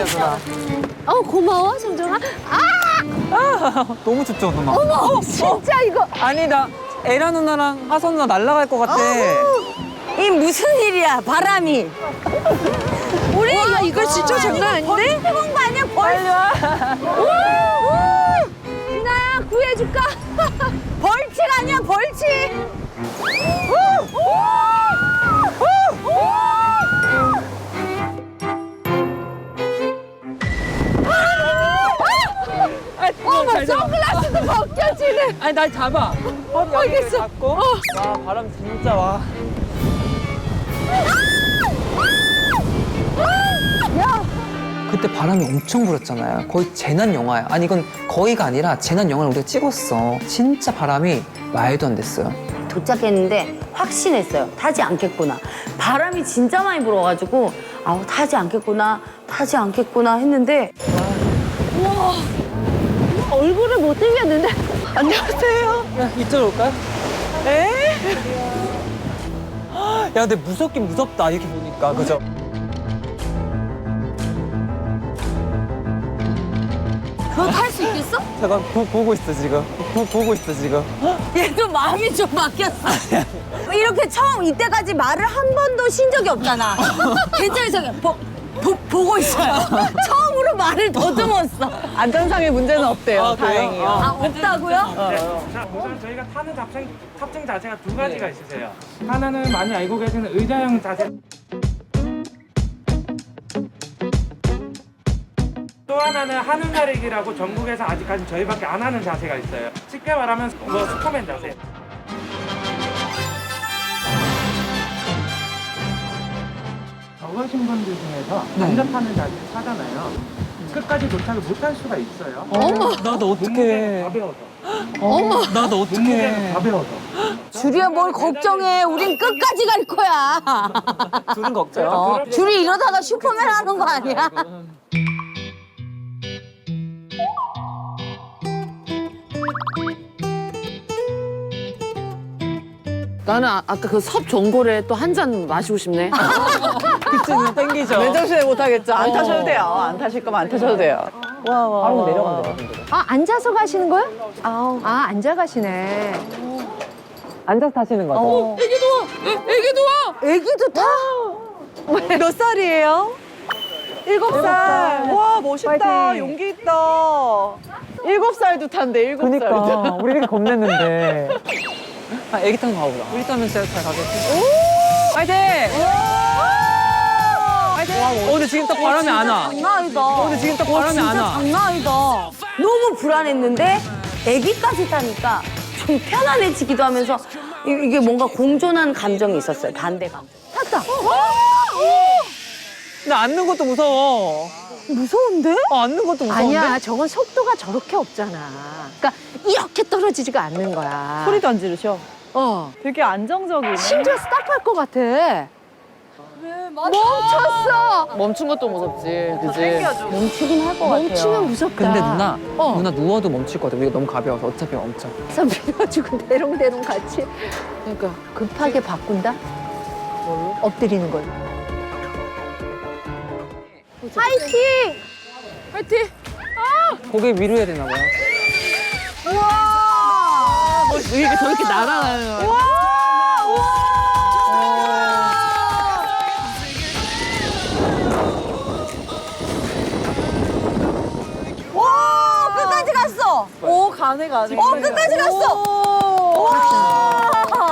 있어요, 누나. 고마워, 정정아. 너무 춥죠, 누나? 어머, 진짜 이거. 아니, 나 에라 누나랑 하선 누나 날아갈 것 같아. 이 무슨 일이야, 바람이. 우리 와, 이거 진짜 장난 아닌데? 뜨거운 거 아니야, 벌? 진아야, 구해줄까? 벌칙 아니야, 벌칙. 어머, 선글라스도 벗겨지네. 아니, 날 잡아. 허리 여기를 알겠어. 잡고. 와, 바람 진짜 와. 그때 바람이 엄청 불었잖아요. 거의 재난 영화야. 아니, 이건 거의가 아니라 재난 영화를 우리가 찍었어. 진짜 바람이 말도 안 됐어요. 도착했는데 확신했어요. 타지 않겠구나. 바람이 진짜 많이 불어가지고 아우 타지 않겠구나, 타지 않겠구나 했는데 얼굴을 못 들겠는데. 안녕하세요. 야, 이쪽으로 올까요? 에? 야, 근데 무섭긴 무섭다, 이렇게 보니까. 그죠? 너 탈 수 있겠어? 제가 보고 있어, 지금. 보고 있어, 지금. 얘도 마음이 좀 바뀌었어. 이렇게 처음 이때까지 말을 한 번도 쉰 적이 없잖아. 괜찮으세요? 보고 있어요. 처음으로 말을 더듬었어. 안전상의 문제는 없대요. 아, 다행이요. 없다고요? 자, 우선 저희가 타는 탑승 자세가 두 가지가 있으세요. 하나는 많이 알고 계시는 의자형 자세. 또 하나는 하늘나르기라고 전국에서 아직까지 저희밖에 안 하는 자세가 있어요. 쉽게 말하면 슈퍼맨 자세. 적으신 분들 중에서 앉아 타는 자세 하잖아요. 끝까지 도착을 못 할 수가 있어요. 나도 어떡해. 가벼워서. 나도 몸무게가 어떡해. 가벼워서. 줄이야 뭘 걱정해. 우린 끝까지 갈 거야. 둘은 걱정. 줄이 이러다가 슈퍼맨 하는 거 아니야? 나는 아까 그 섭 전골에 또 한 잔 마시고 싶네. 그치, 그냥 땡기죠. 맨정신에 못하겠죠. 안 타셔도 돼요. 안 타실 거면 안 타셔도 돼요. 바로 내려간다. 아, 앉아서 가시는 거야? 아, 앉아 가시네. 앉아서 타시는 거죠? 애기도 타? 몇 살이에요? 7살. 와, 멋있다. 파이팅. 용기 있다. 7살도 탄대, 7살도. 그니까. 우리 이렇게 겁냈는데. 아, 애기 타고 가보자. 우리 타면 진짜 잘 가겠지? 파이팅! 파이팅! 근데 지금 딱 바람이 안 와. 장난 아니다. 근데 지금 딱 바람이 안 진짜 와. 장난 아니다. 너무 불안했는데 애기까지 타니까 좀 편안해지기도 하면서 이게 뭔가 공존한 감정이 있었어요. 반대 감정. 탔다. 근데 앉는 것도 무서워. 무서운데? 앉는 것도 무서운데? 아니야, 저건 속도가 저렇게 없잖아. 그러니까 이렇게 떨어지지가 않는 거야. 소리도 안 지르셔. 어. 되게 안정적이네. 심지어 스탑할 것 같아. 멈췄어. 멈춘 것도 무섭지, 그지? 땡겨줘. 멈추긴 할 것 같아요. 멈추면 무섭다. 근데 누나, 어. 누나 누워도 멈출 것 같아. 우리가 너무 가벼워서 어차피 멈춰. 선 빌어주고 대롱대롱 같이. 그러니까 급하게 바꾼다? 엎드리는 걸. 파이팅! 파이팅! 고개 위로 해야 되나 봐요. 이렇게 저렇게 날아가는 거야. 와, 끝까지 갔어. 오, 가네, 가네. 끝까지 갔어.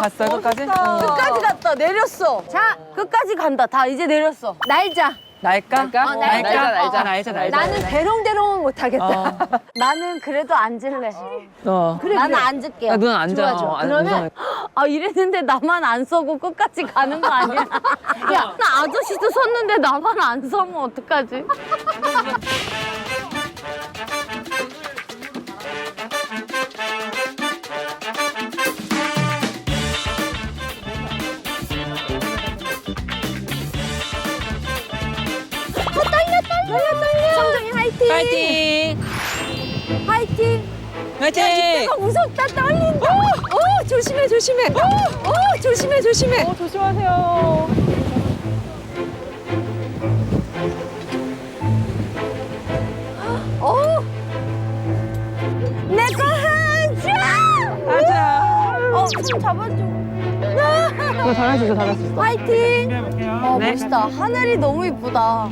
갔어요, 끝까지? 끝까지 갔다. 내렸어. 자, 끝까지 간다. 다 이제 내렸어. 날자. 날까? 날까? 날자. 나는 대롱대롱은 못하겠다. 나는 그래도 앉을래. 그래, 나는 그래. 앉을게요. 야, 누나 앉아. 좋아, 좋아. 그러면 아, 이랬는데 나만 안 서고 끝까지 가는 거 아니야? 야, 나 아저씨도 섰는데 나만 안 서면 어떡하지? 성정이 화이팅! 파이팅! 화이팅! 파이팅! 이때가 무섭다, 떨린다. 조심해, 조심해. 조심해, 조심해. 조심하세요. 손 잡아줘. 너 잘할 수 있어, 잘할 수 있어. 파이팅. 준비해볼게요. 아 멋있다. 하늘이 너무 이쁘다.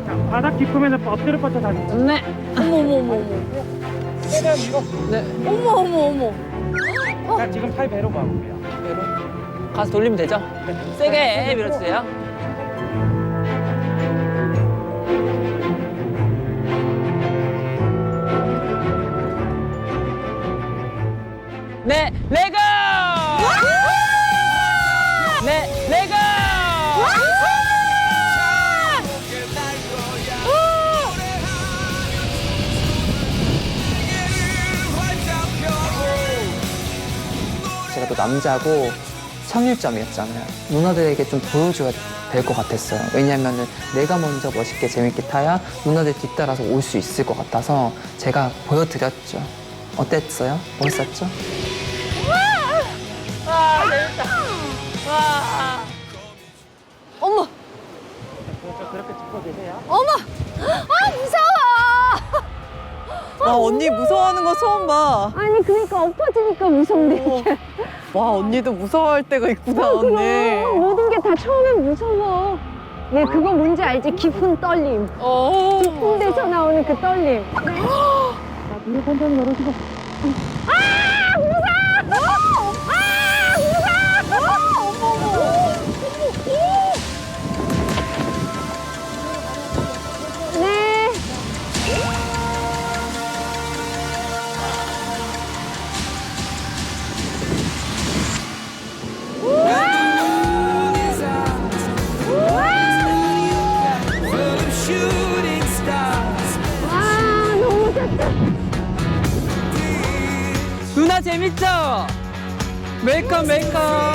자, 바닥 짚으면서 엎드려 뻗쳐 다시. 네. 어머 어머 어머 최대한 위로. 어머 어머 어머. 자, 지금 팔 배로 가볼게요. 가서 돌리면 되죠? 세게 밀어주세요. 네, 레고! 네, 레고! 제가 또 남자고 청일점이었잖아요. 누나들에게 좀 보여줘야 될 것 같았어요. 왜냐면은 내가 먼저 멋있게 재밌게 타야 누나들 뒤따라서 올 수 있을 것 같아서 제가 보여드렸죠. 어땠어요? 멋있었죠? 어머 그렇게 짚고 계세요. 어머. 아 무서워. 와, 언니 무서워하는 거 처음 봐. 아니 그러니까 엎어지니까 무섭네. 와, 언니도 무서워할 때가 있구나, 언니. 그럼 모든 게 다 처음엔 무서워. 네, 그거 뭔지 알지? 깊은 떨림. 깊은 데서 나오는 그 떨림. 네. 아, 너무 좋다. 누나 재밌죠? 웰컴 웰컴.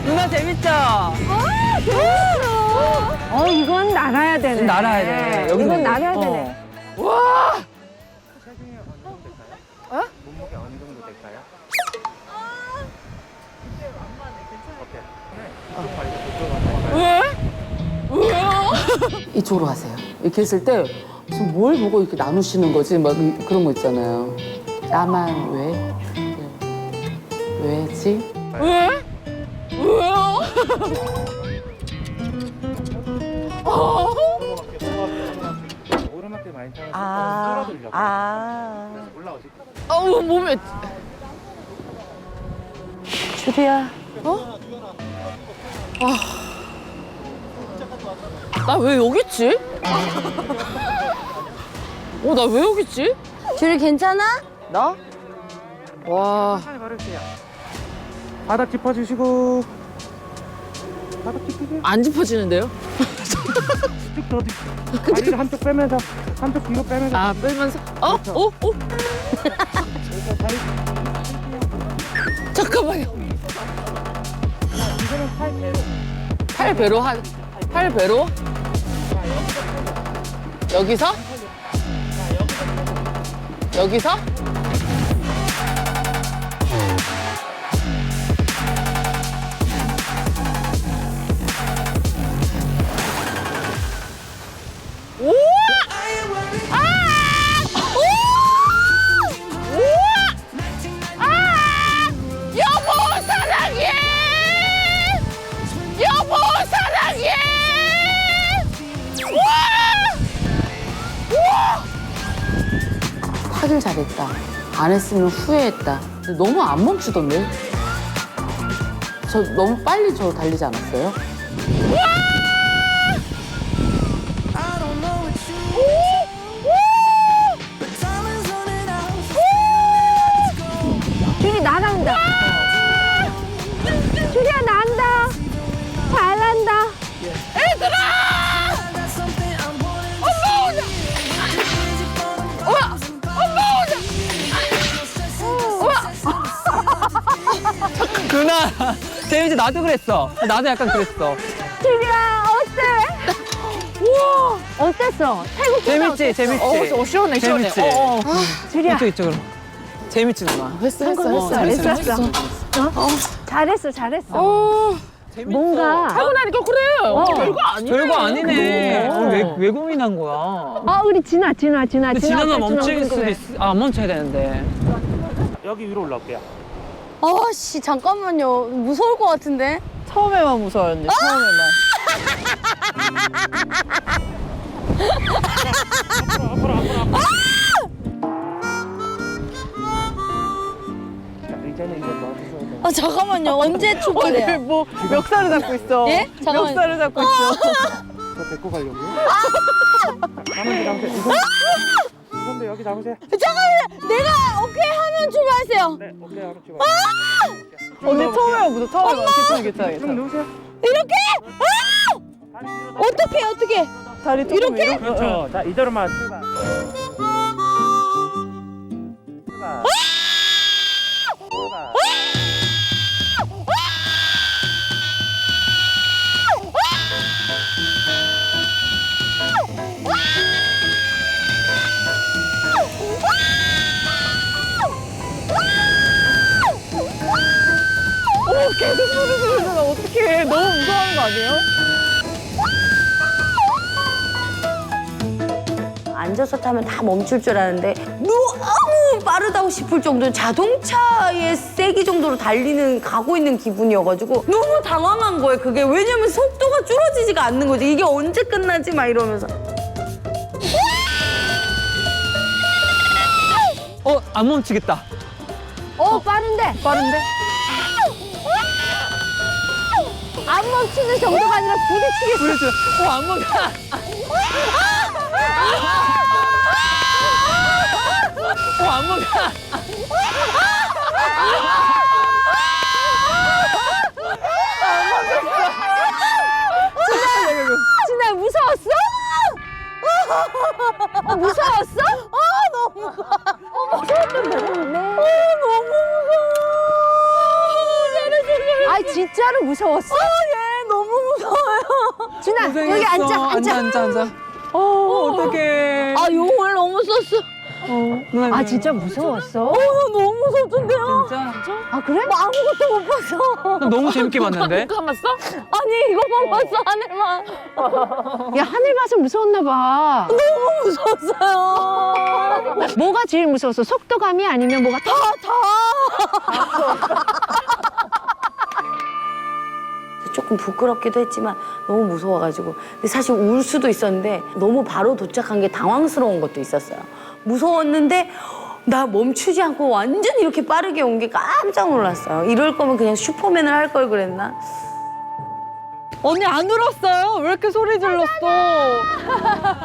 누나 재밌죠? 이건 날아야 되네. 지금 날아야 돼. 여기서 이건 이제. 날아야 되네. 체중이 어느 정도 될까요? 몸무게 어느 정도 될까요? 이쪽으로 가세요. 이렇게 했을 때 지금 뭘 보고 이렇게 나누시는 거지? 막 그런 거 있잖아요. 나만 왜? 왜지? 오르막길 많이 타면서 아, 끌어들려고. 아. 올라오실 거예요. 어우 몸에 주리야. 나 왜 여기 있지? 나 왜 여기 있지? 줄이 괜찮아? 나? 와. 천천히 걸으세요. 바닥 짚어주시고. 바닥 짚으세요. 안 짚어지는데요? 쭉 더 뒤. 다리를 한쪽 빼면서 한쪽 뒤로 빼면서. 아 빼면서 그래서 다리 잠깐만요. 이제는 팔 배로. 팔 배로 팔 배로 여기서 여보 사랑해 하길 잘했다. 안 했으면 후회했다. 너무 안 멈추던데? 저 너무 빨리 저 달리지 않았어요? 줄이 날아온다. 줄이야, 난다. 잘난다. 누나 재밌지? 나도 그랬어. 나도 약간 그랬어. 줄이야, 어때? 우와, 어땠어? 태국 재밌지? 재밌지? 시원해, 재밌지? 줄이야, 이쪽으로. 재밌지 누나? 했어. 잘했어. 뭔가 하고 나니까 그래. 별거 아니네. 별거 아니네. 왜 고민한 거야? 우리 지나. 근데 지나면 앞에 멈출 지나오는 수도 거래. 있어. 멈춰야 되는데. 여기 위로 올라올게요. 아씨 잠깐만요. 무서울 것 같은데. 처음에만 무서워요, 언니. 처음에만. 이제는 이제 놔두셔야 돼요. 아 잠깐만요. 언제 언니 출발해요? 뭐 멱살을 잡고 있어. 예? 잠깐만요. 멱살을 잡고 있어. 저 데리고 가려고요? 가만히 잡으세요. 이 선배 여기 잡으세요. 잠깐만요. 내가 오케이 하면 출발하세요. 네, 오케이 하면 출발. 언니 처음에만 무서워. 처음에만. 괜찮아. 좀 누우세요. 이렇게? 다리 뒤로 더. 어떻게? 다리 조금 이렇게? 그렇죠. 자, 이대로만 출발. 출발. 출발. 어머, 계속 소리 지르잖아. 어떡해. 너무 무서워하는 거 아니에요? 앉아서 타면 다 멈출 줄 아는데 너무 빠르다고 싶을 정도로 자동차의 세기 정도로 가고 있는 기분이어가지고 너무 당황한 거예요. 그게 왜냐면 속도가 줄어지지가 않는 거지. 이게 언제 끝나지? 막 이러면서. 안 멈추겠다. 빠른데. 빠른데? 안 멈추는 정도가 아니라 부딪히겠어. 그렇죠. 안 멈춰. 안 멈춰. 진아 무서웠어? 무서웠어? 너무 무서워. 아 진짜로 무서웠어? 얘 너무 무서워요. 진아 여기 앉아. 어떡해. 아 용을 너무 썼어. 아 진짜 무서웠어? 너무 무섭던데요. 진짜? 아 그래? 뭐 아무것도 못 봤어. 너무 재밌게 봤는데? 감았어? 아니 이거만 봤어 하늘만. 야 하늘 봐서 무서웠나 봐. 너무 무서웠어요. 뭐가 제일 무서웠어? 속도감이 아니면 뭐가 더? 조금 부끄럽기도 했지만 너무 무서워가지고 근데 사실 울 수도 있었는데 너무 바로 도착한 게 당황스러운 것도 있었어요. 무서웠는데 나 멈추지 않고 완전 이렇게 빠르게 온 게 깜짝 놀랐어요. 이럴 거면 그냥 슈퍼맨을 할 걸 그랬나? 언니 안 울었어요? 왜 이렇게 소리 질렀어?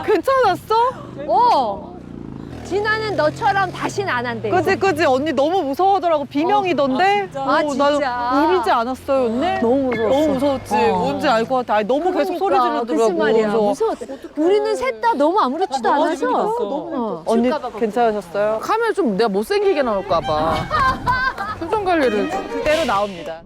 괜찮았어? 진아는 너처럼 다시는 안 한대. 그지. 언니 너무 무서워하더라고. 비명이던데? 아, 진짜? 나 울리지 않았어요, 언니? 너무 무서웠어. 너무 무서웠지. 뭔지 알 것 같아. 아니, 너무 계속 소리 지르더라고. 무슨 말이야. 그래서 무서웠대. 우리는 셋 다 너무 아무렇지도 않아서. 언니 괜찮으셨어요? 카메라 좀 내가 못생기게 나올까 봐. 표정 관리를. 그대로 나옵니다.